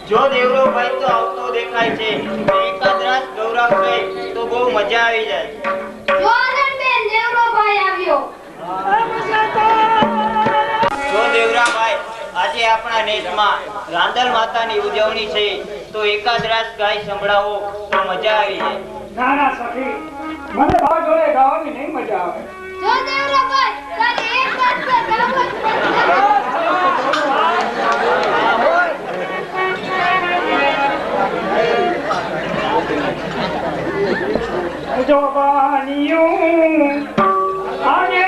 જો દેવરો ભાઈ તો આવતો દેખાય છે, એકાદ રાત ગૌરવ ગઈ તો બહુ મજા આવી જાય. જો આનંદબેન દેવરો ભાઈ આવ્યો. જો દેવરા ભાઈ આજે આપણા નેસમાં રાંદલ માતાની ઉજવણી છે તો એકાદ રાત ગાય સંભળાવો તો મજા આવી જાય. ના ના સખી, મને ભાવ જોડે ગાવાની નહીં મજા આવે. જો દેવરો ભાઈ તારે એક વાત પર ગાવો જ પડશે. જો બાનિયું આને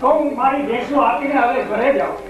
તો હું મારી ભેંસું આપીને હવે ઘરે જાઉં.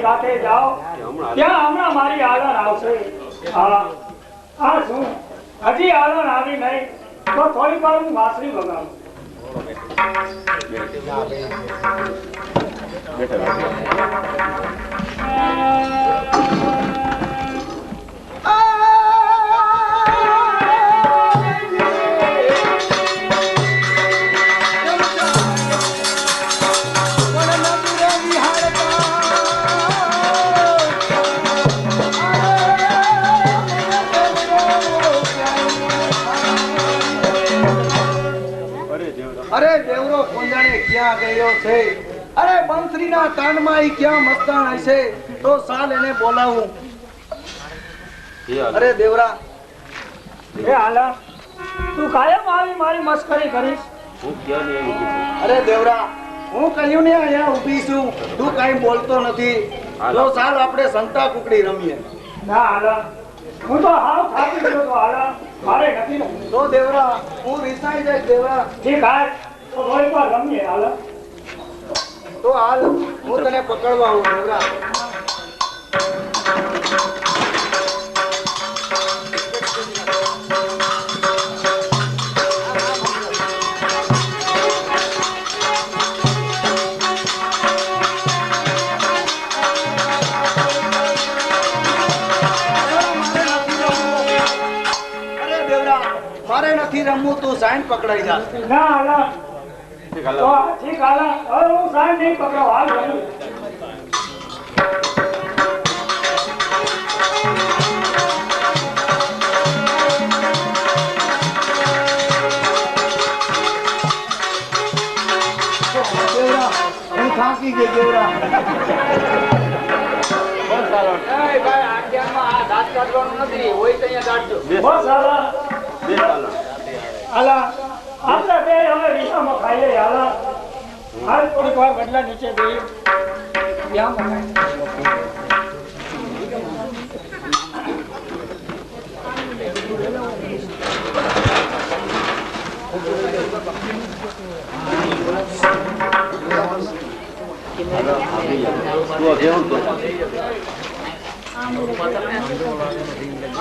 સાથે જાઓ ત્યાં હમણાં મારી આલન આવશે. હા શું હજી આલન આવી નહીં તો થોડી વાર હું વાંસળી વગાડું. અરે દેવરો કોંજાણે ક્યાં ગયો છે? અરે બંસરીના તાનમાં ઈ ક્યાં મસ્તાન હશે? તો સાલ એને બોલાવું. અરે દેવરા, એ આલા તું કાયમ આવી મારી મસ્કરી કરીશ? અરે દેવરા, હું કહ્યું ને અહીંયા ઊભી છું, તું કાઈ બોલતો નથી. તો સાલ આપણે સંતા કુકડી રમીએ. ના આલા, હું તો હાવ થાકી ગયો તો આલા, મારે નથી ને. તો દેવરા, હું રિસાઈ જાય દેવરા. ઠીક હાલ તો થોડી વાર રમીએ આલા. તો હાલ હું તને પકડવા આવું દેવરા. મારે નથી રમવું, તું સાઈન પકડાઈ જા. ના આલા, તો ઠીક આલા, હવે હું સાઈન નહીં પકડાવ, હાલ રમું. દેવરા, હું થાકી ગયો દેવરા. બસ આલા, આલા આપણે બે હવે રીસામાં ખાઈ લઈએ આલા. હાલ થોડીક વાર ગડલા નીચે જઈએ. ત્યાં મકાઈ.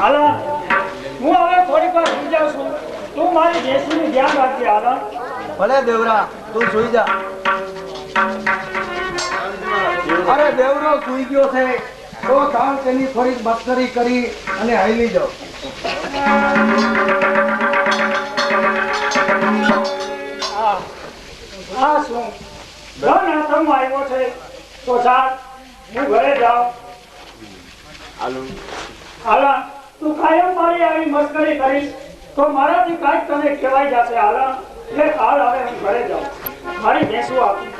આલા, હું હવે થોડીક વાર સુઈ જાઉં છું. તું મારી દેશીનું ધ્યાન રાખજે આલા. ભલે દેવરા, તું સુઈ જા. અરે દેવરો સુઈ ગયો છે તો તાણ તેની થોડીક મસ્કરી કરી અને હાલી જાઓ. હા શું ધન હાથમાં આવ્યો છે તો ચાલ હું ઘરે જાઉં. આલા, તું કાયમ મારી આવી મસ્કરી કરીશ તો મારાથી કાંઈક તને કહેવાય જશે. આલા, એટલે હાલ હવે હું ઘરે જાઉં. મારી ભેંસું આપી.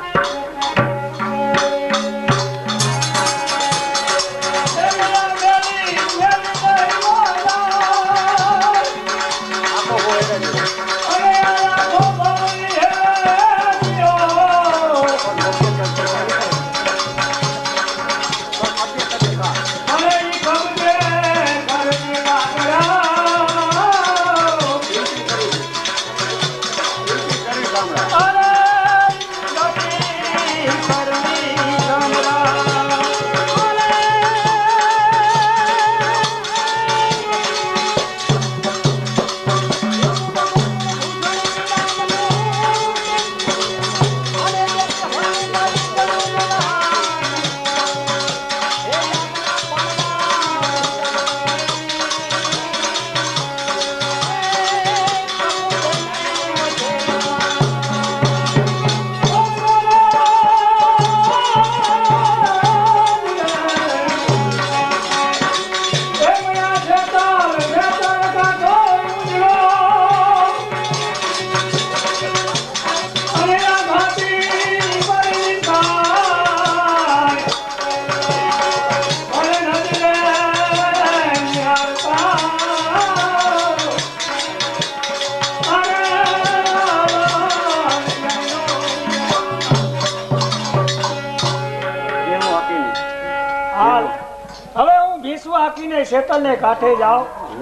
અને શેતલને કાંઠે જાઓ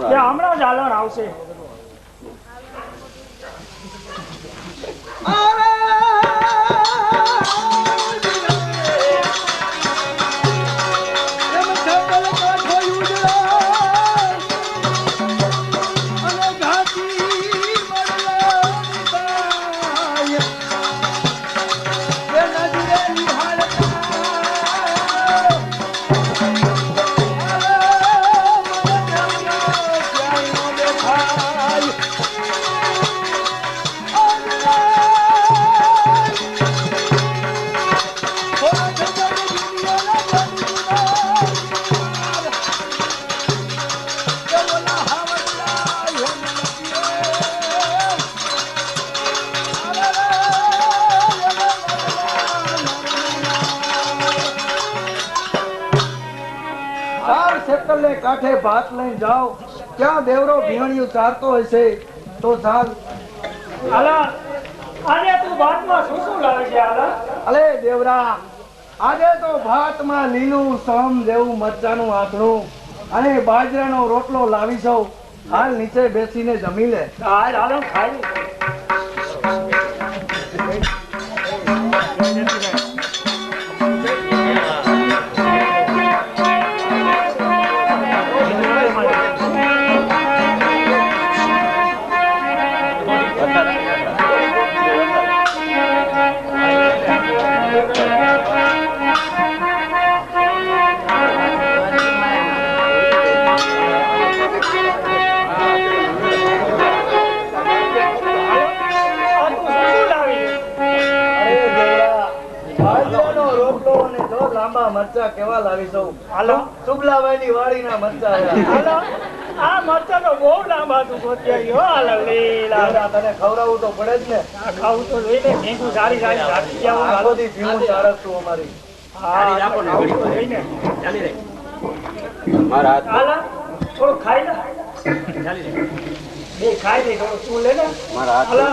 કે હમણાં જ હાલણ આવશે. શેતલને કાંઠે ભાત લઈને જાઓ, ક્યાં દેવરો ભીણિયું ચારતો હશે તો ચાલ. હાલા આને તું ભાતમાં શું શું લાવે છે? હાલા અલે દેવરા, આજે તો ભાતમાં લીલું સમ જેવું મરચાનું આથણું અને બાજરાનો રોટલો લાવી સૌ. હાલ નીચે બેસીને જમી લે. હાલ હાલો ખાઈ. મરચા કેવા લાવી સૌ. હાલો સુબલાભાઈની વાડીના મરચા આવ્યા. હાલો આ મરચા તો બહુ લાંબા તું ગોત્યા હો. હાલો લીલા તને ખવડાવવું તો પડે જ ને. આ ખાવું તો જોઈને ભેંસું સારી સારી રાખી જાવ. આખો દી ભીનું ચારસ તું અમારી. હા ખાવું તો જોઈને. મારા હાલો થોડું ખાઈ લે. બે ખાઈ લે થોડું તું લે ને. મારા હાથ હાલો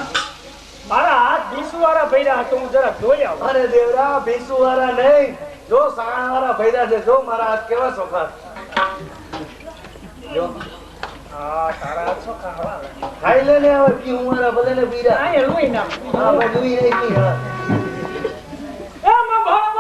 મારા હાથ બીસુ વાળા ભર્યા તો હું જરા જોઈ આવું. અરે દેવરા, ભીસુ વાળા નહીં, જો સાણા વાળા ભર્યા છે. જો મારા હાથ કેવા ચોખા. જો હા તારા હાથ શું ખાવા? ખાઈ લે ને હવે. પીવું મારા ભલે ને પીરા. આ એ રૂઈ નાખ. હા ભાઈ જોઈ નહીં પી. હા એમ ભગવાન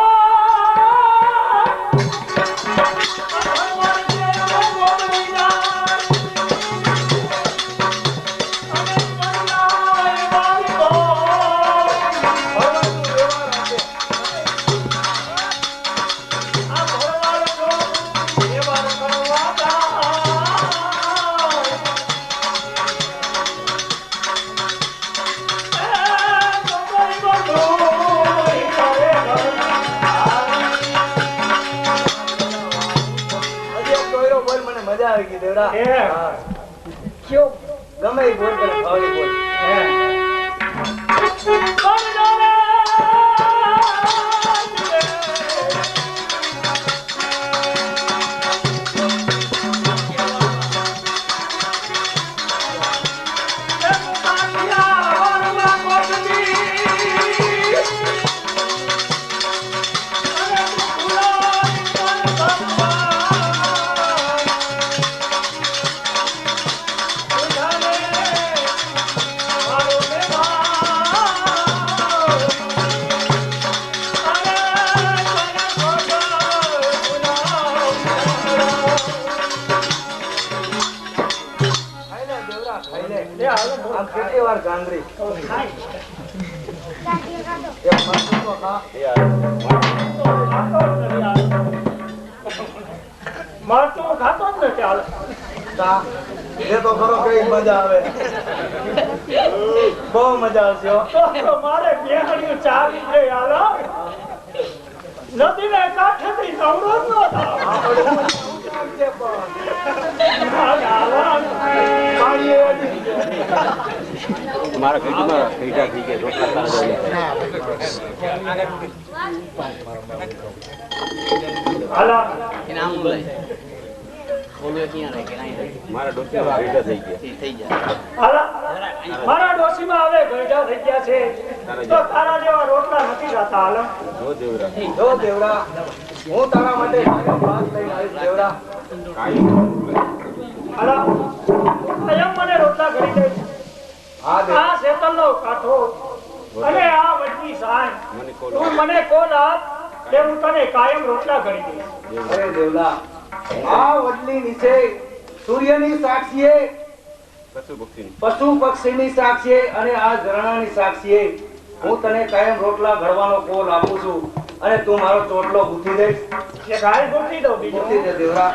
મજા આવી ગઈ દેવરા. હા. ક્યો ગમે એ બોલ કરે ભાવની બોલ. કેટલી વાર ગાંગરી મારતું ખાતો જ નથી. હાલ એ તો ખરો કઈ મજા આવે. બહુ મજા આવશે હો. તો મારે બેહણિયું ચાવી છે. હાલો નદીને કાંઠેથી નવરો જ ન થાવ. મારા ઘરમાં ખીટા થઈ ગયા રોટલા હાલો મારા ડોક્ટર ખીટા થઈ ગયા હાલો મારા ડોશીમાં હવે ગરજા થઈ ગયા છે. તો તારા જેવા રોટલા નથી થતા હાલો. જો દેવરા જો દેવડા હું તારા માટે કાયમ ભાત લઈને આવીશ દેવડા. હાલો એમ મને રોટલા કરી દે. હા દેવડા. આ શેતલનો કાંઠો અને આ વડની સાંજ મને કોલ તું મને કોલ આપ કે હું તને કાયમ રોટલા કરી દઈશ. અરે દેવડા આ વડલી નીચે સૂર્યની સાક્ષીએ પશુ પક્ષી પશુ પક્ષીની સાક્ષીએ અને આ ઝરણાની સાક્ષીએ હું તને કાયમ રોટલા ઘડવાનો કોલ આપું છું અને તું મારો ચોટલો ગૂંથી દઈશ. કે ગાય ગોઠવી દઉં બીજું ગૂંથી દે દેવડા.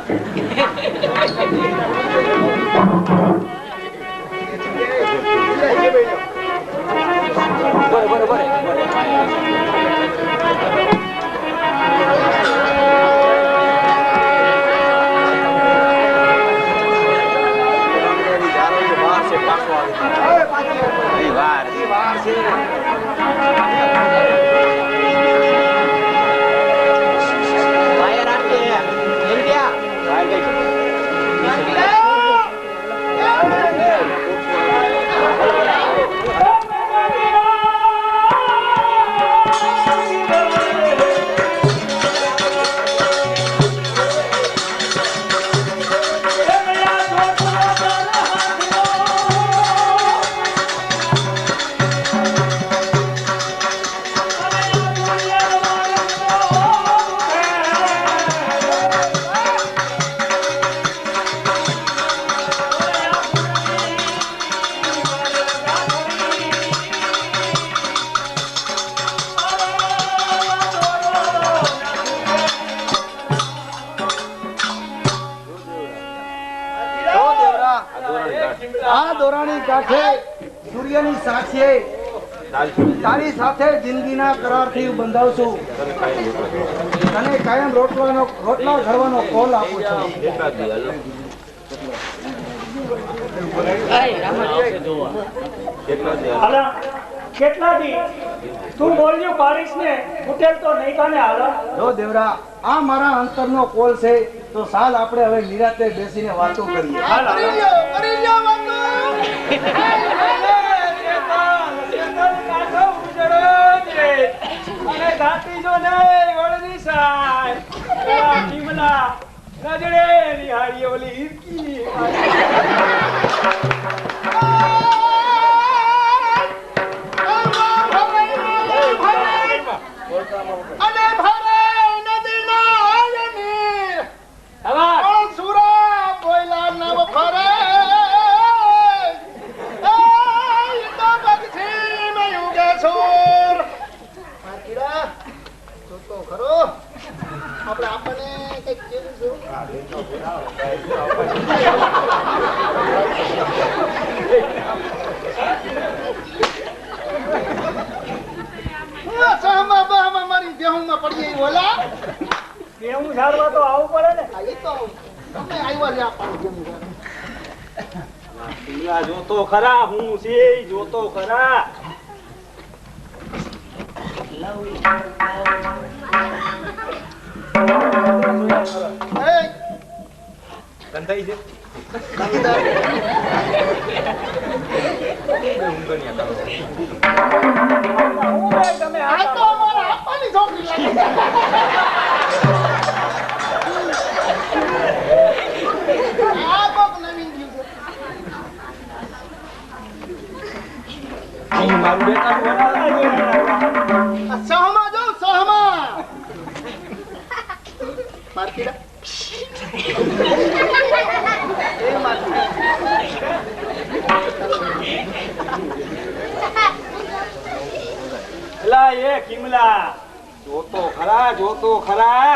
આ દોરાની કાંઠે સૂર્યની સાક્ષીએ તારી સાથે જિંદગીના કરારથી બંધાવ છું. તને કાયમ રોટલા ઘડવાનો કોલ આપું છું. હાલો કેટલા દી તું બોલ્યો પાડીશ ને ઉઠેલ તો નહીં કાને હાલો. જો દેવરા આ મારા અંતરનો કોલ છે તો સાલ આપણે હવે નિરાતે બેસીને વાતો કરીએ. હાલ હાલો. અને ગાતી જો નહીં વળની સાય ચીમલા ગજડે ની હારી ઓલી હિરકી એવું ઝાડવા તો આવું પડે ને. જોતો ખરા હું છે જોતો ખરા. તમે આપવાની છોકરી કિમલા જોતો ખરા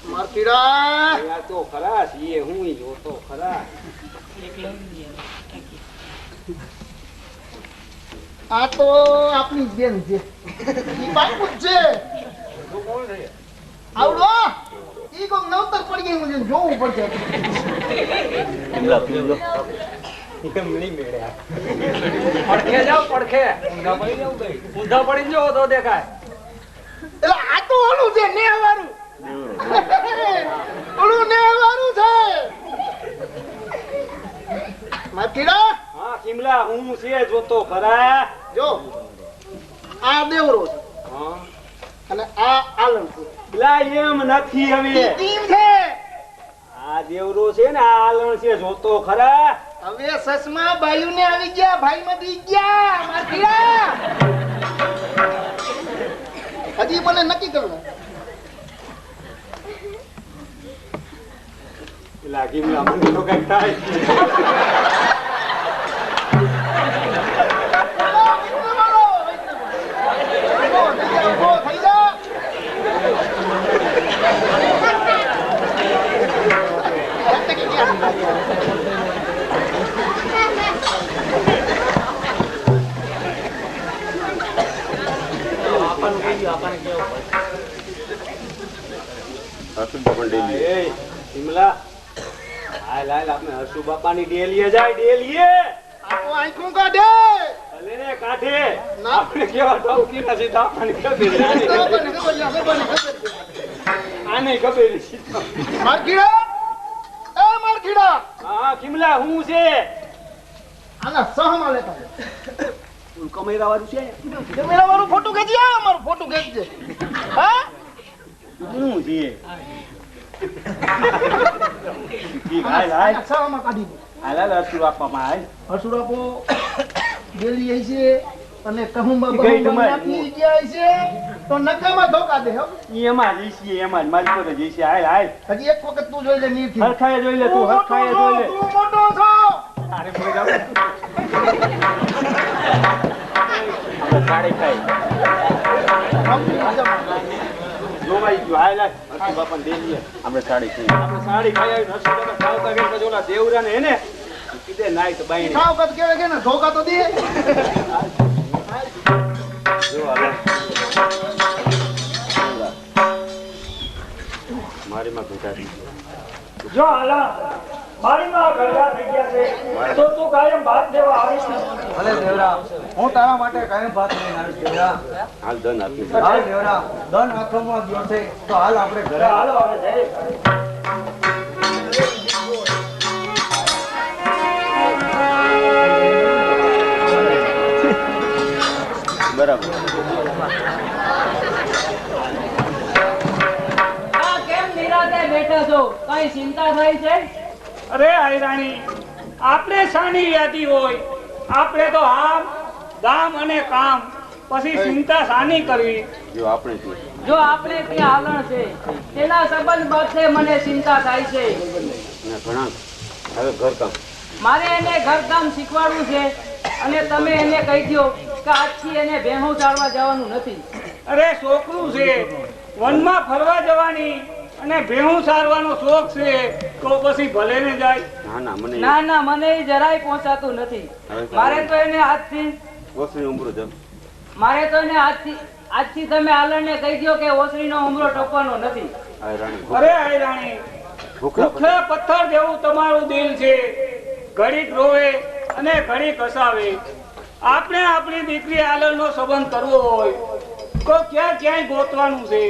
મારતીડા તો ખરા છીએ હું જોતો ખરા. આ તો આપણી બેન છે ઈ બાપુ જ છે આવડો ઈ કોક નવતર પડી ગઈ હું જોવું પડશે. પડખે જાવ પડખે ઊંધા પડી જાવ તો દેખાય. એટલે આ તો ઓલું છે નેહવાળું ઓલું નેહવાળું છે મારતીડા. હા કિમલા હું છે જોતો ખરા. જો આ દેવરો છે અને આ આલણ છે. પેલા એમ નથી હવે ટીમ છે. આ દેવરો છે ને આ આલણ છે જોતો ખરા હવે સસમા બાયુ ને આવી ગયા, ભાઈ માંથી ગયા માથીયા. હજી મને નક્કી કરવું. પેલા ગીમલા મને તો કઈક થાય એ શિમલા હાલ હાલ આપણે હર્ષુ બાપાની ડેલીએ જાય ડેલીએ આખો આંખું કાઢે. ભલે ને કાઢે ના. આપણે કેવા ટોકી ના સીધા આપણને ખબર આને ખબર સીધા મારખીડા, એ મારખીડા, હા કિમલા હું છે આના સહમાં લેતા કમેરા વાળું છે કેમેરા વાળું ફોટો ખેંચી આ, મારું ફોટો ખેંચજે. હા હું છે ઠીક હાલ હાલ આના સહમાં કાઢી દે. હાલ હાલ હર્ષુ બાપામાં હાલ હસુરાપો ગેલી આઈ છે અને કહુંબા ઈ ગઈ બહુંબા તમારી. નાખી ગયા છે તો નકામાં ધોકા દે હો. ઈ એમાં જઈશી એમાં જ મારી પર જઈશી હાલ હાલ હજી એક વખત તું જોઈ લે નીરથી. હરખાએ જોઈ લે તું હરખાએ જોઈ લે તું મોટો છો. અરે કોઈ જાવ આપણે સાડી ખાઈ જોવાઈ ગયું હાલ હાલ હર્ષુ બાપાને દે લઈએ આપણે સાડી ખાઈ આપણે સાડી ખાઈ આવી હર્ષુ બાપા ખાવતા ગયા પછી ઓલા દેવરા ને એને કીધે નાઈ તો બાઈ ખાવ કદ કેવે કે ને ધોકા તો દે. જો હાલ મારી માં ભેગા જો હાલા મારી માં ગરડા થઈ ગયા છે તો તું કાયમ ભાત દેવા આવીશ ને. ભલે દેવરા, હું તારા માટે કાયમ ભાત લઈને આવીશ દેવરા. હાલ ધન આપી હાલ દેવરા, ધન આંખોમાં ગયો છે તો હાલ આપણે ઘરે હાલો હવે જઈએ. બરાબર આ કેમ નિરાતે બેઠા છો? કઈ ચિંતા થઈ છે? અરે આયરાણી, આપણે શાની યાદી હોય? આપણે તો આમ ગામ અને કામ, પછી ચિંતા શાની કરવી? જો આપણે જ જો આપણે ત્યાં હાલણ છે તેના સંબંધ બાબતે મને ચિંતા થાય છે. ઘણા હવે ઘર કામ મારે એને ઘરકામ શીખવાડવું છે અને તમે એને કહી દો કે આજથી એને ભેહું ચાલવા જવાનું નથી. અરે છોકરું છે, વનમાં ફરવા જવાની અને ભેહું સારવાનો શોખ છે તો પછી ભલે ને જાય. ના ના મને ના ના, મને એ જરાય પહોંચાતું નથી. મારે તો એને આજથી ઓસરી ઉમરો જમ મારે તો એને આજથી તમે હાલણને કહી દો કે ઓસરીનો ઉમરો ટપવાનો નથી. આ રાણી અરે આયરાણી, ભૂખલા ભૂખલા પથ્થર જેવું તમારું દિલ છે, ઘડીક રોવે અને ઘડીક હસાવે. આપણે આપણી દીકરી આલરનો સંબંધ કરવો હોય તો ક્યાંય ગોતવાનું છે.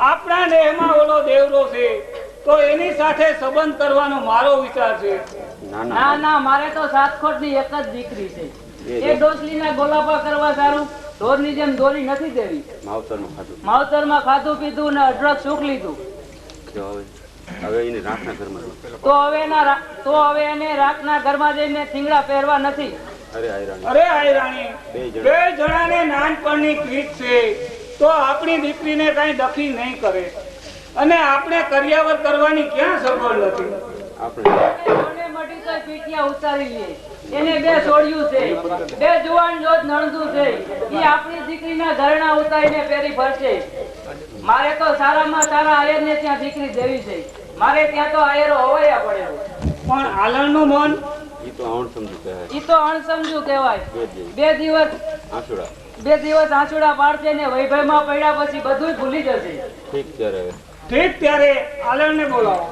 આપણા દેહમાં ઓલો દેવરો છે તો એની સાથે સંબંધ કરવાનો મારો વિચાર છે. ના ના ના ના, મારે તો સાતખોટની એક જ દીકરી છે. એ ડોસલીના ગોલાપા કરવા સારું ઢોરની જેમ દોરી નથી દેવી. માવતરનું ખાધું માવતરમાં ખાધું પીધું ને અઢળક સુખ લીધું. જો હવે એને રાખના ઘરમાં તો હવે એને રાખના ઘરમાં જઈને થીંગડા પહેરવા નથી. અરે આ રાણી અરે આયરાણી, બે બે જણાને નાનપણની ક્રીત છે તો આપણી દીકરીને કઈ દખી નહીં કરે અને આપણે કરિયાવર કરવાની ક્યાં સગવડ નથી. આપણે એને મટી તો પીઠિયા ઉતારી લે. એને બે છોડ્યું છે, બે જુવાન જોત નણંદું છે. ઈ આપણી દીકરીના ઘરેણા ઉતારીને પહેરી ફરશે. મારે તો સારામાં સારા આયરને ત્યાં દીકરી દેવી છે. મારે ત્યાં તો આયરો હવાયા પડેલો. પણ આલણનું મન ઈ તો આવણ સમજુ કહે ઈ તો અણસમજુ કહેવાય. બે દી બે આંસુડા દિવસ આંસુડા પાડશે ને વૈભવમાં પડ્યા પછી બધું ભૂલી જશે. ઠીક ત્યારે હવે ઠીક ત્યારે આલણને બોલાવો.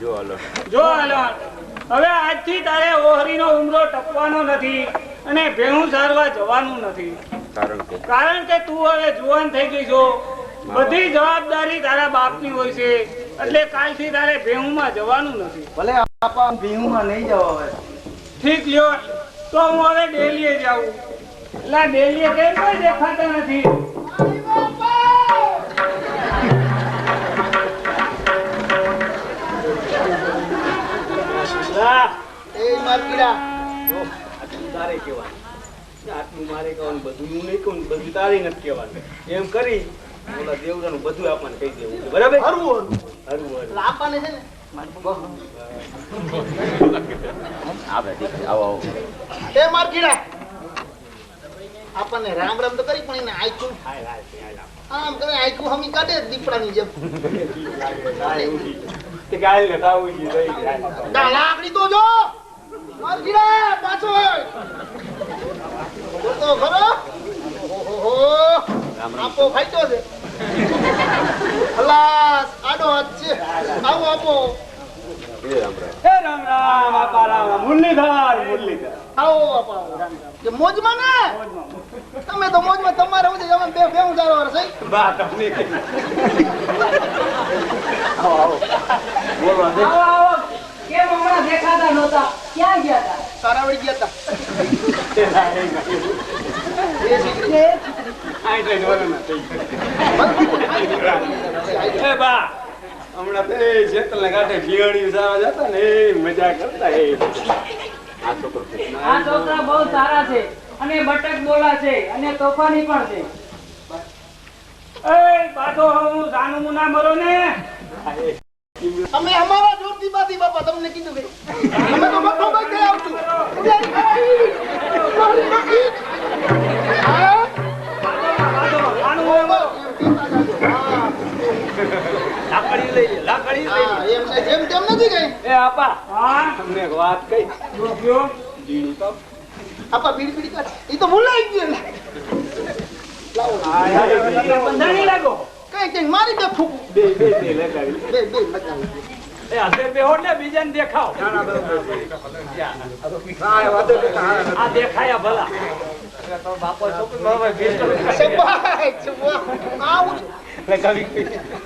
જો હાલો જો આલણ, હવે આજથી તારે ઓહરીનો ઉમરો ટપવાનો નથી અને ભેહું સારવા જવાનું નથી. કારણ કે તું હવે જુવાન થઈ ગઈ છો. બધી જવાબદારી તારા બાપની હોય છે એટલે કાલથી તારે ભેહુંમાં જવાનું નથી. ભલે આપા ભીહુમાં નહીં જવા હવે. ઠીક લ્યો, તો હું હવે ડેલીએ જાઉં. એટલે ડેલીએ કેમ કોઈ દેખાતા નથી? એ માર્કીડા આટલું તારે કહેવાનું, આટલું મારે કહેવાનું, બધું હું નહીં કહું, બધું તારે નથી કહેવાનું. એમ કરી ઓલા દેવરાનું બધું આપણને કહી દેવું છે. બરાબર? હરવું હરવું હરવું. એટલે આપવાને છે ને એ માર્કીડા આપણને રામ રામ તો કરી પણ એને આયકું આમ કરે આયકું હમી કાઢે દીપડાની જેમ તે ગાય ને થાવું છે રહી જાય. લાકડી તો જો માર્કીડા પાછો તો ખરો ઓહો આપો ફાઈટો છે ખલાસ આડો હાથ છે આવો આપો હે રામ રામ આપા રામ રામ. મુરલીધર મુરલીધર. આવો આપો કે મોજમાં ને તમે તો મોજમાં તમારે હું છે અમે બે ભેગું ચાલો વર્ષ બા તમને આવો આવો બોલો. આવો આવો કેમ હમણાં દેખાતા નહોતા? ક્યાં ગયા હતા? સારાવડી ગયા હતા આઈ ટ્રેન વાળા ના થઈ. એ બા હમણાં તે જેતલને કાંઠે બિયાણી સાવા જતા ને એ મજા કરતા એ. આ છોકરો આ છોકરા બહુ સારા છે અને બટક બોલા છે અને તોફાની પણ છે. એ પાછો હું સાનું મુના મરો ને. અમે અમારા જોરથી બાથી બાપા તમને કીધું કે અમે તો મઠો ભાઈ ગયા આવતું સાનું મુના મરો. લાકડી લઈ લે લાકડી લઈ લે. એમ તેમ નથી કઈ એ આપા હા તમને એક વાત કહી. જો કયો? જીણું તો આપા બીડી બીડી કાઢ એ તો ભૂલાઈ ગયું લાવો બંધાણી લાગો. કઈ કઈ મારી દે ફૂક બે લગાવી. બે લગાવી એ હાથે બેહો ને બીજાને દેખાવ. આ દેખાયા ભલા. બાપો છોકરી મારા બેસ્ટ શબાશ આવું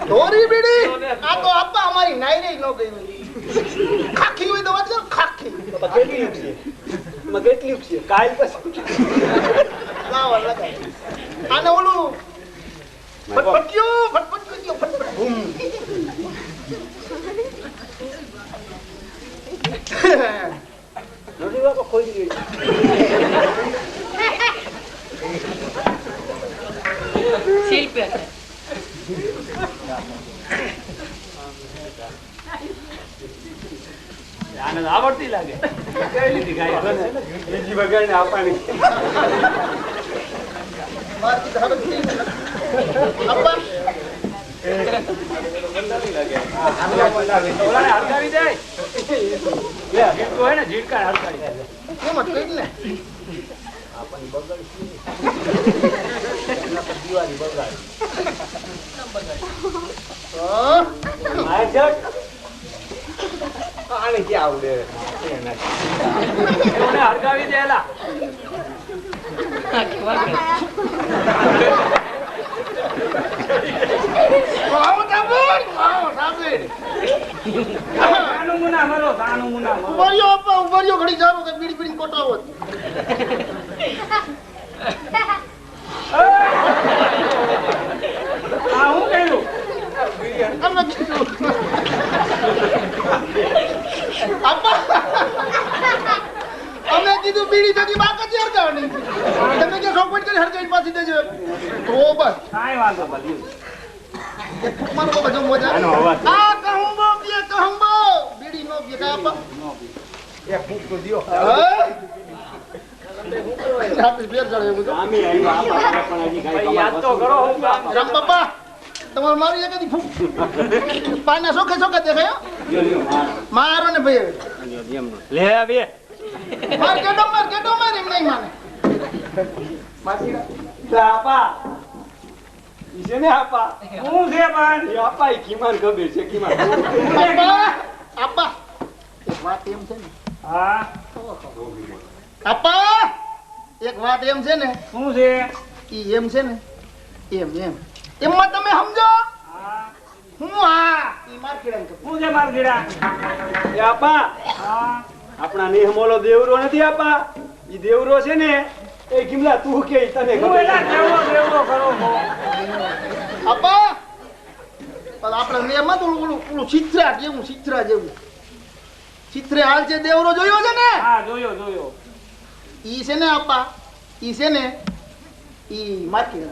ધોરી બીડી આ તો આપા અમારી નાઈ રહી ન ગઈ ખાખી હોય તો વાત કર ખાખી કેટલી છે માં કેટલી છે કાલ પછી લાવા લગાવી આને ઓલું ફટફટ્યું ફટફટ બૂમ નોડી બાપા ખોઈ ગઈ. આને આવડતી લાગે. કઈ લીધી ગાય બીજી વગાડીને આપવાની. મારતી તો હવે આપા ઓલાને હરકાવી જાય. લે જીડકો હે ને જીડકા હરકાવી જાય. કેમ જ કહી ને આને ક્યાં આવડે? ઓને હરકાવી દેલા. સાનું મુના મરો. સાનું મુના મરો. ઉભર્યો ઘડી જારો કે બીડી બીડી કોટાવો આ હું કહ્યું? અમે કીધું આપા અમે કીધું બીડી થકી બાક જ હરગાવની તમે કે રોકવટ કરી હરગાવી પાછી દેજો તો બસ કાંઈ વાંધો નથી. એ ફૂકમાનો કો બધો મોજા આનો અવાજ. આ કહુંબો પીએ કહુંબો બીડી નો પીએ કા આપા એક ફૂક તો દિયો. રાતે ફેર ચડે બધો આમી આવ્યા આપા પણ હજી કાંઈ યાદ તો કરો. રામ બાપા તમાર મારી એકદી ફૂક પાના સોખે સોખે દેખાયો મારો ને ભાઈ લે બે માર કેડો માર એમ નહીં માને આપા ઈસે ને આપા હું છે પણ એ આપા ઈ કિમાન ખબર છે કિમાન. આપા એક વાત એમ છે ને હા આપા એક વાત એમ છે ને શું છે? ઈ એમ છે ને એમ એમમાં તમે સમજો હા હું હા ઈ માર કેડન શું છે મારા ગીડા? એ આપા હા આપણા નિહમોલો દેવરો નથી આપા. ઈ દેવરો છે ને એ કિમલા તું કે તને હું ખબર એલા દેવડો દેવડો કરો છો. આપા પણ આપણે નિયમમાં તો ઓલું ચિત્રા જેવું ચિત્રે હાલ છે દેવરો જોયો છે ને હા જોયો જોયો. ઈ છે ને આપા ઈ છે ને ઈ મારકી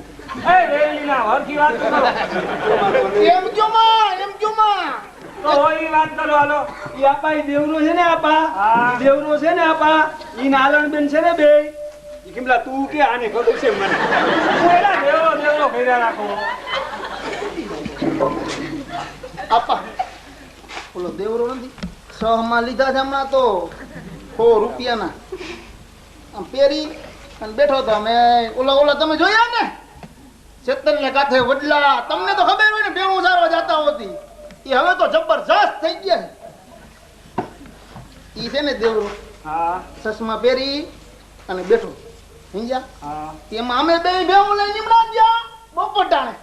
એ વેલીના હરખી વાત કરો. એમ જો માં તો હોય વાત કરો હાલો. ઈ આપા ઈ દેવરો છે ને આપા હા. ઈ દેવરો છે ને આપા ઈ નાલણ બેન છે ને બે ઈ કિમલા તું કે આને ખબર છે મને હું એલા દેવડો દેવડો કર્યા રાખો. આપા ઓલો દેવરો નથી સહમાં લીધા છે હમણાં તો 100 રૂપિયાના આમ પહેરી અને બેઠો તો અમે ઓલા તમે જોયા ને ચેતન ને કાંઠે વડલા તમને તો ખબર હોય ને ભેહું સારવા જતા હોતી એ હવે તો જબરજસ્ત થઈ ગયા છે ઈ છે ને દેવરો હા ચશ્મા પહેરી અને બેઠો સમજ્યા હા. એમાં અમે બે ભેહું લઈને નીમડા ગયા બપોર ટાણે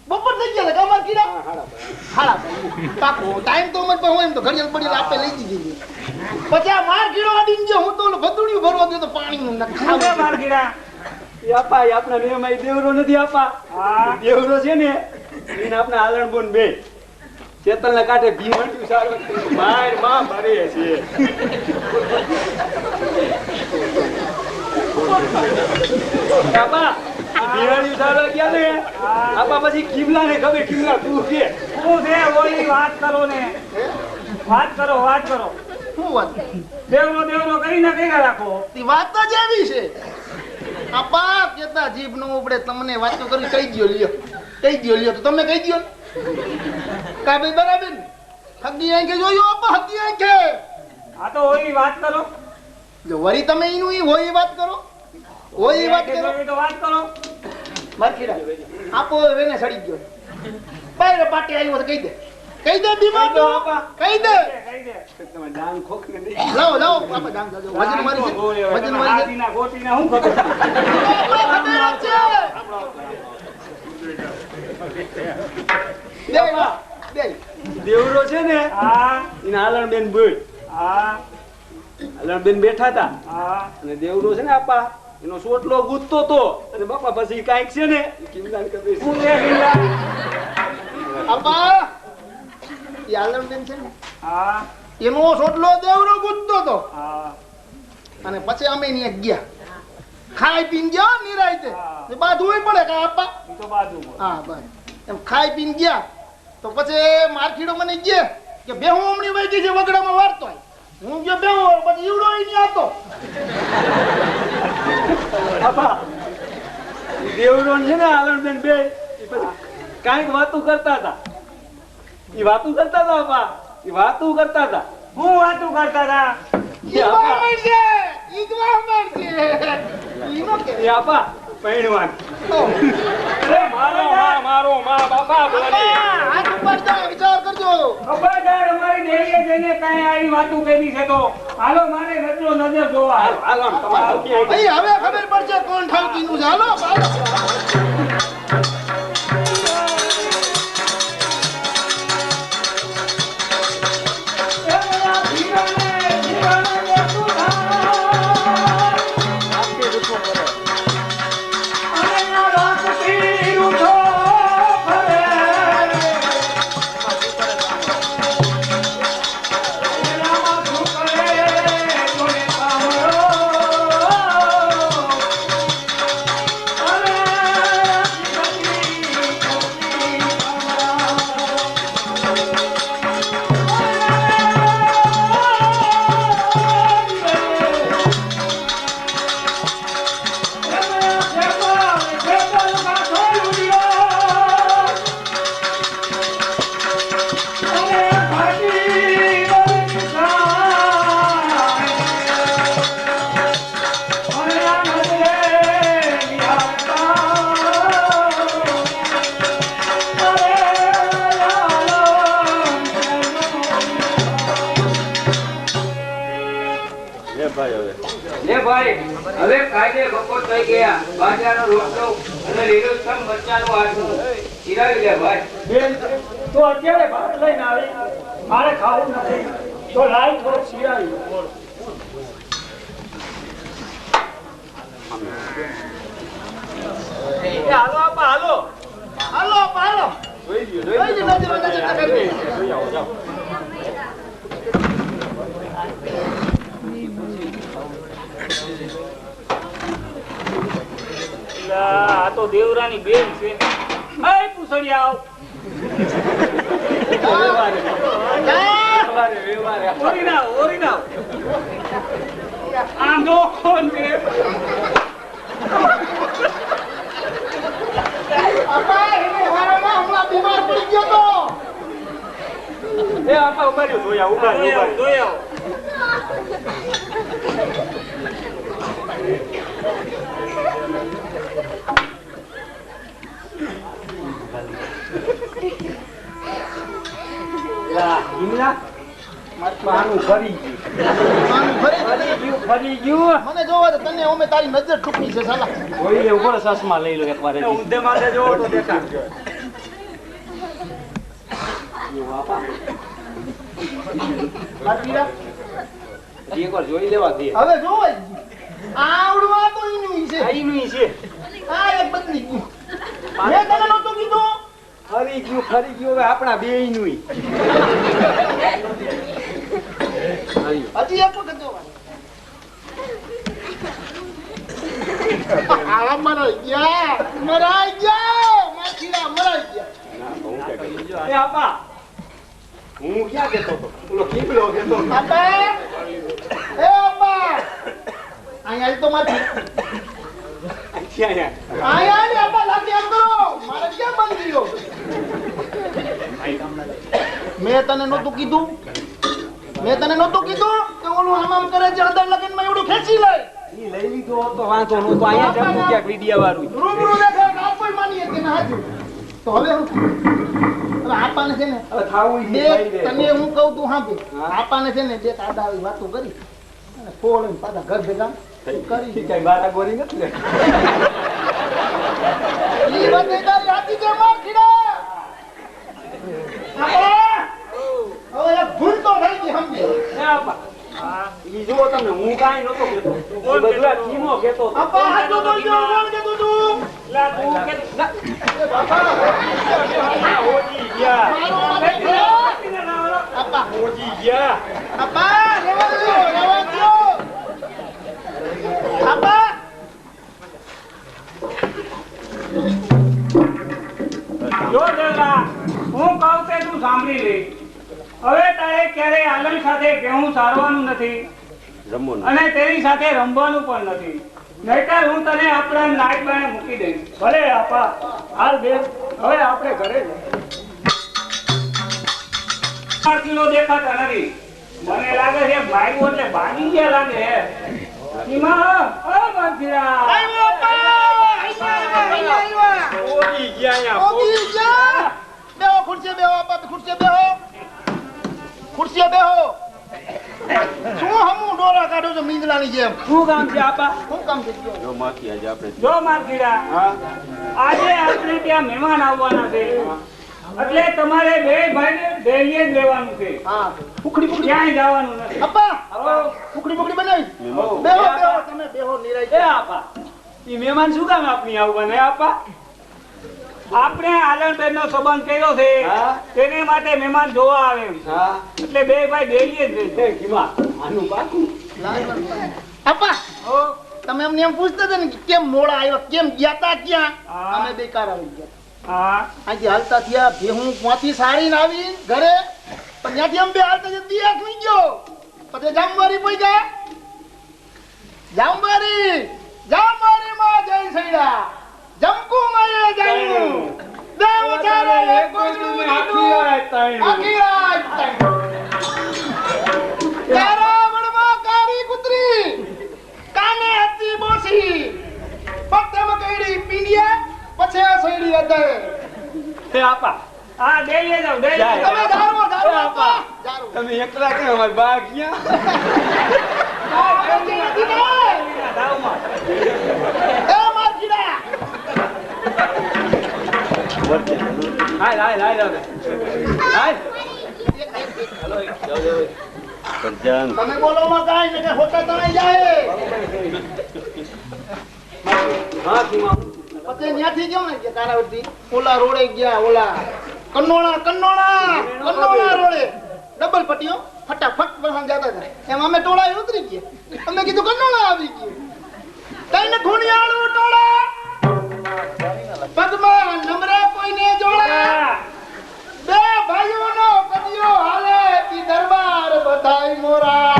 બપોર થઈ ગયા હતા કામા કીડા હાડા પાકો ટાઈમ તો અમાર પાસે હોય એમ તો ઘડિયાળ પડી આપે લઈ દીધી પછી આ માર કીડો આડીને જો હું તો ઓલું ભદુડિયું ભરવા ગયો તો પાણીનું શું કે નખાવ માર્ગીડા? ઈ આપા ઈ આપણા નિયમ ઈ દેવરો નથી આપા હા. દેવરો છે ને ઈને આપણા આલણ બોન બે ચેતનના કાંઠે ભીમંડ્યું સારું બહાર માં ભરે છે આપા ભીમંડ્યું સારું ગયા ને આપા પછી કિમલા ને ખબર કિમલા તું કે શું છે ઓલી વાત કરો ને. વાત કરો વાત કરો. શું વાત દેવડો દેવડો કરીને કર્યા રાખો. તી વાત તો જેવી છે આ પાપ કેતા જીભ નો ઉપડે તમને વાતો કરી કહી દ્યો લ્યો તો તમે કહી દ્યો કા ભાઈ બરાબર ને? હગી આંખે જોયો આપા હગી આંખે આ તો ઓલી વાત કરો. જો વરી તમે ઈનું ઈ હોય ઈ વાત કરો હોય ઈ વાત કરો તો વાત કરો. મારખીડા આપો વેને સડી ગયો બાયરે પાટી આવ્યો તો કહી દે બીમાર તો કહી દે કહી દે. તમે જાન ખોખ ને દઈ લાવો આપા જાન જાજો વજન મારી છે વજન મારી છે આદિના ગોટીના શું ખબર? આપા ખબર છે બે દેવરો છે ને હા ઈને આલણ બેન બોલ હા આલણ બેન બેઠા હતા હા. અને દેવરો છે ને આપા એનો સોટલો ગુજતો તો અને બાપા પછી કાંઈક છે ને ઈ કિમલાને ખબર છે. શું છે ગિલ્લા? આપા ઈ આલમબેન છે ને હા એનો સોટલો દેવરો ગુજતો તો હા અને પછી અમે ન્યા ગયા ખાઈ પીને ગયા નિરાયતે હા. બાધું પડે કે આપા ઈ તો બાજુમાં. હા બસ એમ ખાઈ પીને ગયા તો પછી મારખીડો મને કહે કે બેહું હમણી વહી ગઈ છે વગડામાં વારતો હું ગયો બેહું પછી ઈવડો ઈ ન્યા હતો આપા ઈ દેવરો છે ને આલણ બેન બે ઈ પછી કાંઈક વાતું કરતા હતા ઈ વાતું કરતા હતા આપા ઈ વાતું કરતા હતા હું વાતું કરતા હતા. ઈ બ્રાહ્મણ છે ઈ બ્રાહ્મણ છે ઈ નો કે એ આપા પૈણવાન અરે મારો બાપા હાથ ઉપર જાઓ વિચાર કરજો ખબરદાર અમારી ડેરીએ જઈને કાંઈ આવી વાતું કરી છે તો હાલો મારે રજનો નજર જોવા. હાલો તમારે ક્યાં ભાઈ હવે ખબર પડશે કોણ ઠાવકીનું છે હાલો હાલો. લે ભાઈ હવે કાયદે બપોર થઈ ગયા બાજરાનો રોટલો અને લીલુંછમ મરચાંનું આટલું ચીરાવી લે ભાઈ. બેન તો અત્યારે ભાત લઈને આવી મારે ખાવું નથી તો લાઈ થોડોક શિયાળી. આ તો દેવરાની બેન છે. આય પૂછડી આવ. ઓરી ના. આંધો કોણ છે? આપા એને વારામાં હમણાં બીમાર પડી ગયો તો. એ આપા ઉભા રહ્યો, જોઈ આવો, ઉભા રહ્યો, ઉભા રહ્યો. પાનું ફરી ગયું. મને જોવા દે, તને ઓમે તારી નજર ઠૂકી છે સાલા. જોઈ લે, ઉપર ચશ્મા લઈ લો એકવાર. ઊંધે માથે જોવો તો દેખાય. એકવાર જોઈ લેવા દે. હવે જોવા જ. આવડવા તો ઈનું છે. આઈનું છે. આ એક બદલી ગયું. મેં તને નહોતું કીધું. ફરી ગયું હવે આપણા બેયનું. હજી એક વખત જોવા. આ મરાઈ ગયા. માખીડા મરાઈ ગયા. એ આપા હું ક્યાં કેતો હતો? ઓલો કીબલો કેતો હતો. આપા એ આપા અહીંયા તો મારી આયા ને આપા લાગે એમ કરો. મારે ક્યાં બંધ ગયો? મેં તને નહોતું કીધું કે ઓલું આમ કરે છે અંદર લગનમાં એવડું ખેંચી લે. ઈ લઈ લીધો તો વાંધો નહોતો. અહીંયા જ હતું ક્યાંક વિડિયા વાળું. રૂબરૂ દેખે આ કોઈ માનીએ કે ના હાજુ. તો હવે આપાને છે ને હવે થાવું ઈ બે થઈ દે. તને હું કહું તું સાંભળ. હા. આપાને છે ને બે કાદા આવી વાતો કરી અને ફોડ પાછા ઘર ભેગા કરી કઈ બાટા ગોરી નથી ને. ઈ બધે તારી હાથી જે માર ખીડા. આપા હવે એક ભૂલ તો થઈ ગઈ સમજે. એ આપા ઈ જો તમે હું કાઈ નતો કેતો. ઈ બધું આ કીમો કેતો હતો. આપા હાચું બોલજો. કોણ કીધું તું? લા તું કે હોજી ગયા. આપા હોજી ગયા. આપા રેવા દો. આપા જો દેવરા, હું કહું તે તું સાંભળી લે. હવે તારે ક્યારેય આલમ સાથે ભેહું સારવાનું નથી અને તેની સાથે રમવાનું પણ નથી. નહીતર હું તને આપણા નાઈટ બાણે મૂકી દઈશ. ભલે આપા હાલ બેન, હવે આપણે ઘરે જઈએ. દેખાતા નથી. મને લાગે છે માર્યું એટલે ભાગી ગયા લાગે છે. ઈમાં, ઓ માનસીરા. આવ્યો આપા. હોજી ગયા અહીંયા. ઓગી જા. બેહો ખુરશીએ બેહો આપા. ખુરશીએ બેહો. શું હમું ડોરા કાઢો છો મીંદડાની જેમ? શું કામ છે આપા? શું કામ છે? જો માનસીરા, આજે આપણે ત્યાં મહેમાન આવવાના છે. એટલે તમારે બે ભાઈને દહેલીએ જ રહેવાનું છે. હા ફુકડી ફુકડી ક્યાંય જવાનું નથી. આપા ફુકડી ફુકડી બનાવી. બેહો બેહો તમે બેહો નિરાઈ. એ આપા ઈ મહેમાન શું કામ આપની આવવાના આપા? આપણે આલણબેન નો સંબંધ કર્યો છે. હા. તેને માટે મહેમાન જોવા આવે એમ છે. હા એટલે બે ભાઈ દહેલીએ જ રહેશે. એ કીમાં આનું પાકું. આપા તમે એમને એમ પૂછતા હતા ને કે કેમ મોડા આવ્યા, કેમ ગયા તા ક્યાં? હા. અમે બેકાર આવી ગયા. હા અહીંથી હાલતા થયા ભેહું ત્યાંથી સાડીને આવી ઘરે, પણ ત્યાંથી અમે બે હાલતા જતી એક નહીં ગયો. પછી જામવારી પડી ગયા. જામવારી માં જય સૈડા જમકુ માયે જાયું દેવ ચારે એક ગોળું આખી રાત તાણ્યું. આખી રાત તાણ્યું. તારા વડમાં કાળી કૂતરી કાને હતી બોસી પગમાં કઈડી પીંડિયા પછી સૈડી અદે. એ આપા હા દહેલીએ જાઓ, દહેલીએ જાય. જાઓ. તમે દારૂ દારૂ એ આપા આપા. દારૂ તમે એકલા કેમ? અમારી બા ક્યાં? નથી ને દારૂમાં. એ મારખીડા હાલ હાલ હાલ હવે. હાલ. તમે બોલો માં કાઈ ને કે હોતા તમે જાય. હા કીમાં. પછી ત્યાંથી કેમ ને કે તારાવતી ઓલા રોડે ગયા, ઓલા કન્નોળા રોડે ડબલ પટ્ટીઓ ફટાફટ વહાણ જતા હતા એમ અમે ટોળા ઉતરી ગયા અમે કીધું કંડોળા આવી ગયું કઈ ને ઘોડિયાળું ટોળા પગમાં નમરે કોઈને જોડા બે ભાઈઓનો કદિયો હાલે ઈ દરબાર બધાય મોરા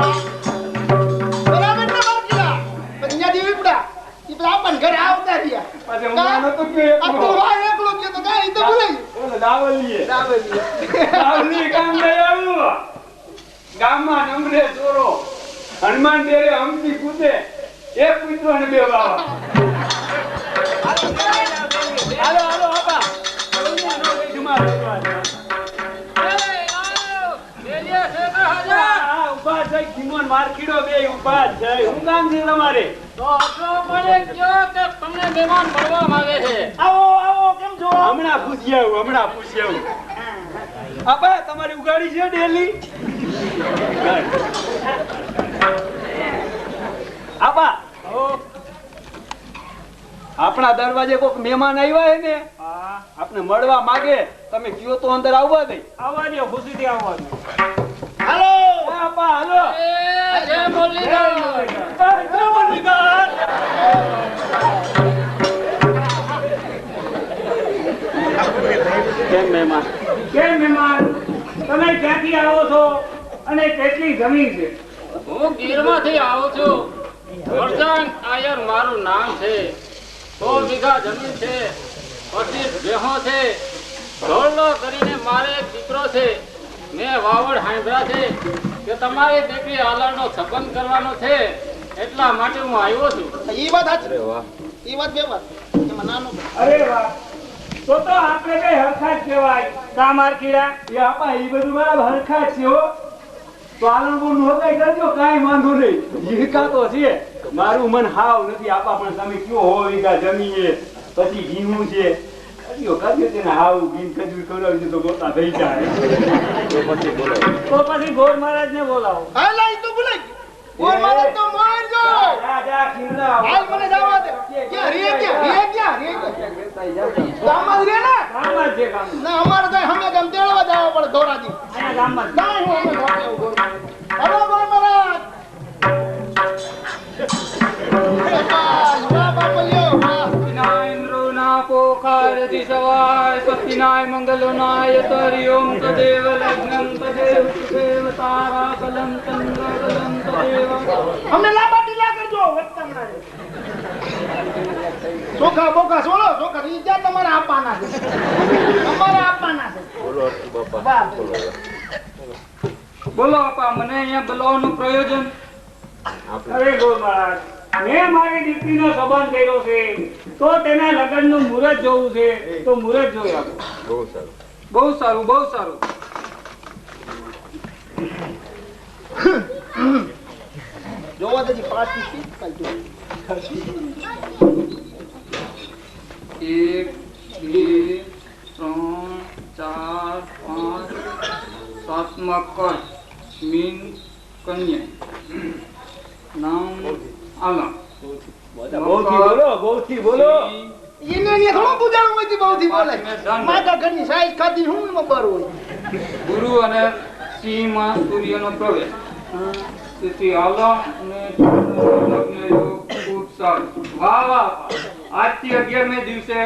બરાબર ને બાકીલા પંજાબી વિપડા ઈ પેલા આપણ ઘરે આવતા રહ્યા પાછે હું નાનો તો કે આ તો આ એકલો કે તો કાઈ તો ભૂલાઈ ઓલો દાવલી કામ લઈ આવું ગામમાં નમરે ચોરો હનુમાન ડેરે હમતી કૂદે એક કૂતરો ને બે બાવા હાલો હાલો આપા ઉભા થઈ ખીમોન માર્કીડો બે ઉભા થઈ હું કામ છે તમારે આવો આવો કેમ છો હમણાં પૂછી આવું આપા તમારી ઉગાડી છે ડેલી આપા આપણા દરવાજે કોઈક મહેમાન આવ્યા હે ને આપણે મળવા માંગે તમે કયો તો અંદર આવવા દે આવવા દો ખુશીથી આવવા દો હાલો આપા હાલો જય મુરલીધર કેમ મહેમાન કેમ મહેમાન તમે ક્યાંથી આવો છો અને કેટલી જમીન છે હું ગીરમાંથી આવું છું વરદાન આયર મારું નામ છે 100 વીઘા જમીન છે 25 ભેહો છે ધોળલો કરીને મારે એક દીકરો છે મેં વાવડ હાંભળ્યા છે કે તમારી દીકરી આલરનો સંબંધ કરવાનો છે એટલા માટે હું આવ્યો છું ઈ વાત સાચી ઈ વાત બે વાત એમાં નાનો અરે વાહ તો આપણે કઈ હરખા જ કહેવાય કા મારકીડા એ આપા એ બધું બરાબર હરખા જ છે હો તો આલણપુર નું હગાઈ કરજો કાંઈ વાંધો નહીં ઈકા તો છે મારું મન હાવ નથી આપા પણ તમે કયો હો વીઘા જમીએ પછી ઘીનું છે કરજો તેને હાવ ઘી ખજૂર ખવડાવજો તો ગોતા થઈ જાય તો પછી ગોર મહારાજ ને બોલાવો હાલ ઈ તો ભૂલાઈ ગયું ઓર મારે તો મોર જો હાલ મને જવા દે ક્યાં રે ગામમાં રે ને ગામમાં જ છે ગામ ના અમારે તો હમે ગામ તેડવા જવા પડે ધોરાજી અહીંયા ગામમાં જ. ના હું અમે હલો બોલ મહારાજ વાહ બાપલ્યો વાહ ઇન્દ્રના પોખારથી સવાય સતીનાય મંગલોનાય તરિયોમ તદેવ લગ્નમ તદેવ સુદેવ તારા કલમ ચંદ્ર કલમ તદેવ અમને લાંબા ઢીલા કરજો વત્તમના ચોખા બોખા સોળો ચોખા ઈ જ્યાં તમારે આપવાના છે અમારે આપવાના છે બોલો આપા મને અહીંયા બોલાવવાનું પ્રયોજન અરે ગોર મહારાજ મેં મારી દીકરીનો સંબંધ કર્યો છે તો તેના લગ્નનું મુહૂર્ત જોવું છે તો મુહૂર્ત જોઈ આપો બહુ સારું બહુ સારું જોવા દેજી પાછી સીટ કાઢજો 1 2 3 4 5 સાતમા કર મીન કન્યા નામ આલા બહુથી બોલો એને ને થોડું પૂજાણું હોય બહુથી બોલે માતા ઘરની સાઈઝ ખાધી હું મબર હોય ગુરુ અને સિંહમાં સૂર્યનો પ્રવેશ તેથી આલા અને લગ્ન યોગ ખૂબ સારું વાહ વાહ આજથી 11મે દિવસે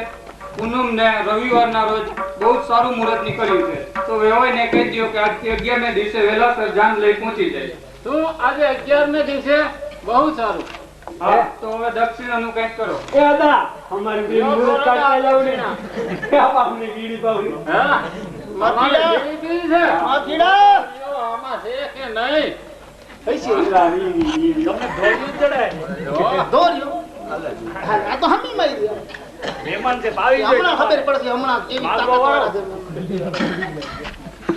પૂનમ ને રવિવારના રોજ બહુ જ સારું મુહૂર્ત નીકળ્યું છે તો વેવાય ને કહી દો કે આજથી 11મે દિવસે વહેલાસર જાન લઈ પહોંચી જાય તો આજે 11મે દિવસે બહુ સારું હા તો હવે દક્ષિણાનું કંઈક કરો એ દાદા અમારી બેન મુરત કાઢવા જાવ ને આપા અમને બીડી પાવી હા માથીડા. બીડી છે માથીડા આમાં છે કે નહીં દોર્યો આ તો હમી મારી દે મહેમાન છે ભાવી હમણાં ખબર પડશે હમણાં કેવી તાકાતવાળા છે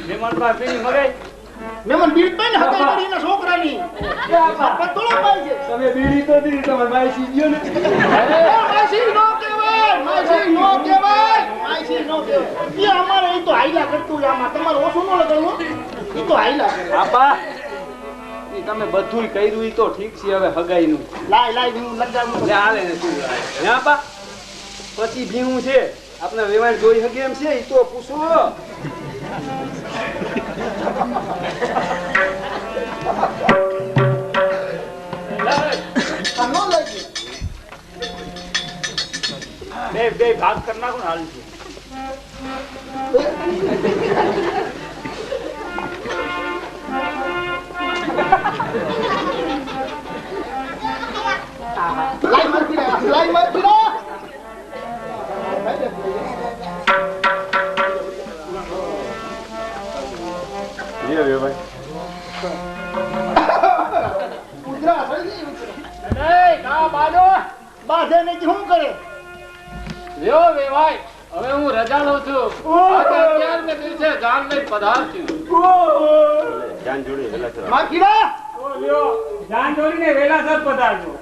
મહેમાન પાસે પેલી મગાઈ મહેમાન બીડ પાઈને હકાઈ કરીને છોકરાની પતળો પાઈ છે તમે બીડી તો દીધી તમે માયસી ગયો ને માસી નો કહેવાય માસી નો કહેવાય માસી નો કહેવાય એ અમારે એ તો હાઈલા કરતું છે આમાં તમારે ઓછું ન લગાડવું એ તો હાઈલા કરે આપા ઈ તમે બધુંય કર્યું ઈ તો ઠીક છે હવે હગાઈનું લાય હું લગાવું લે હાલે ને શું હે આપા પછી ભીવું છે આપણે વેવાણ જોઈ હગે એમ છે ઈ તો પૂછો બે ભાગ કરી નાખો ને હાલ છે. લાઈ માર પીડા. ઉધરા સળી બાધે ને શું કરે? લ્યો વેવાય, હવે હું રજા લઉં છું. આજે 11મે દિવસે જાન લઈ પધારશું. માર પીડા. ઓ લ્યો, જાન જોડીને વેલાસર પધારજો.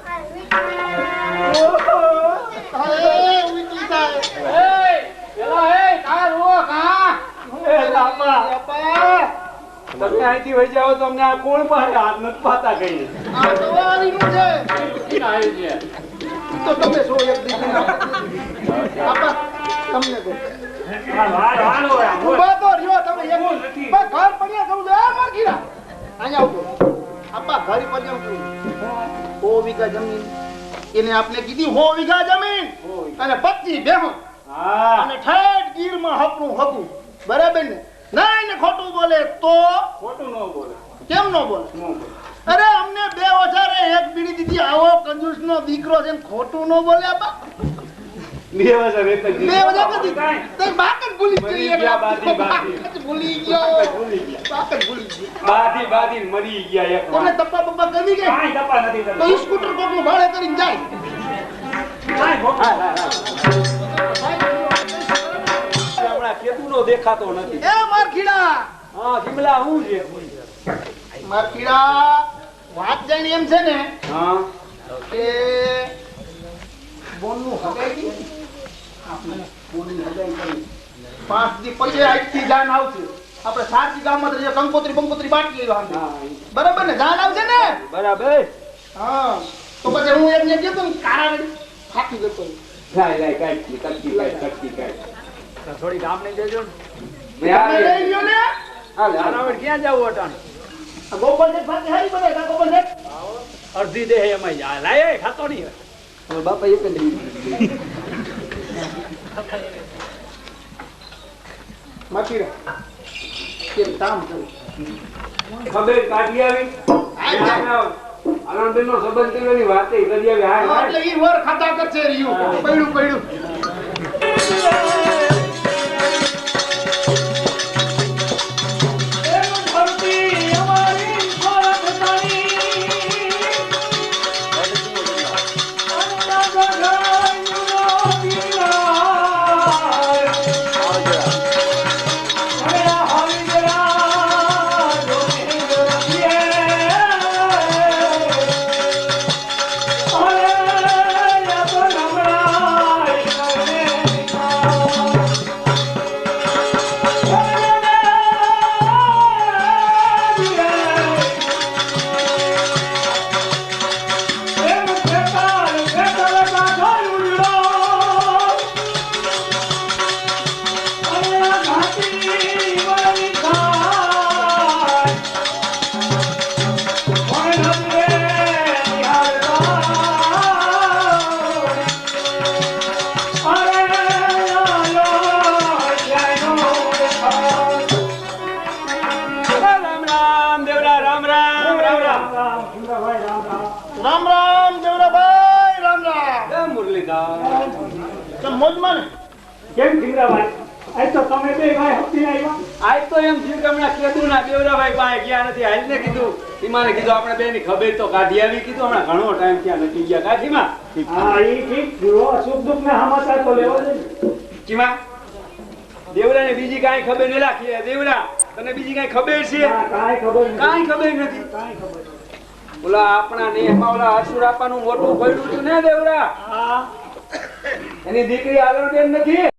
તમે અહીંથી વહી જાઓ તો અમને આ કોણ પાસે હાથ નથી પાતા કઈ. આ સવારીનું છે. ઈ આવી છે. તો તમે શું એક દીકરી આપા તમને કહું. હાલો આમ. ઉભા તો રહ્યો તમે એક હું નથી. બસ ઘર પડ્યા કહું છું. માર ગીરા અહીંયા આવજો. આપા ઘર પડ્યા કહું 100 વીઘા જમીન એને આપને કીધી 100 વીઘા જમીન અને 25 બેહો હા અને ઠેઠ ગીરમાં હપનું હપું બરાબર ને? નહીં ને ખોટું બોલે તો ખોટું ન બોલે. કેમ ન બોલે? ન બોલે. અરે અમને 2 ઓછારે એક બીડી દીધી આવો કંજૂસનો દીકરો છે ને ખોટું ન બોલે આપા. 2 વર્ષ એક જ 2 વજા કદી તે બાક જ ભૂલી મરી ગઈ. ગયા, બાકી. બાક જ ભૂલી ગયો. ભૂલી ગયા. બાક જ ભૂલી ગઈ. બાધી મરી ગયા એક તમને તપ્પા પપ્પા કરી ગઈ કાંઈ ડબ્બા નથી તો કરતા. ઈ સ્કૂટર કોકનું ભાડે કરીને જાય. કાંઈ ભોગવા. હમણાં કેતુનો દેખાતો નથી. એ માર ખીડા હા શિમલા હું છે. માર ખીડા વાત જાણી એમ છે ને હા કે બોનનું હગાઈ દી આપણે બોનની હગાઈ કરી 5 દી પછી આજથી જાન આવશે. આપણે સાચી ગામમાં તો જે કંકોત્રી બાટલી વાંધી હા બરાબર ને? જાન આવશે ને? બરાબર. હા તો પછી હું એમને કીધું ને કારાગડી થાકી જતો લાય કાઈ કાઈ થોડી ગામ નહીં દેજો ને. તમે લઈ લ્યો ને. જાનાવર ક્યાં જાવું અટાણ? આ ગોપાલ ને પાસે હારી બધા કા ગોપાલ ને અડધી દેહ એમાં જાય. લાય એ ખાતો નહીં. બાપા એક જ માખીડા કેમ કામ કરું ખબર કાઢી આવી આનંદ નો સંબંધ કરવાની વાત કરી આવી. હા એટલે ઈ વર ખાતા કરશે રહ્યું પડ્યું રામ રામ દેવરાભાઈ રામ રામ. કેમ મોજમાં ને? કેમ ભીમરાભાઈ? આજ તો તમે બે ભાઈ હપ્તી આવ્યા. આજ તો એમ થયું કે હમણાં કેતુના બેવરાભાઈ પાસે ગયા નથી. હાલને કીધું ઈમાને કીધું આપણે બેની ખબર તો કાઢી આવી. કીધું હમણાં ઘણો ટાઈમ ત્યાં નથી ગયા કાઠીમાં. હા એ ઠીક. સુખ દુઃખ ને સમાચાર તો લેવા દે ને. કીમાં દેવરાને બીજી કાંઈ ખબર ન રાખી. દેવરા તને બીજી કાંઈ ખબર છે? હા, કાંઈ ખબર નથી. કાંઈ ખબર નથી. કાંઈ ખબર નથી. ઓલા આપણા નેહમાં ઓલા અસુરાપાનું મોટું પડ્યું હતું ને દેવરા, હા એની દીકરી આગળ બેન નથી.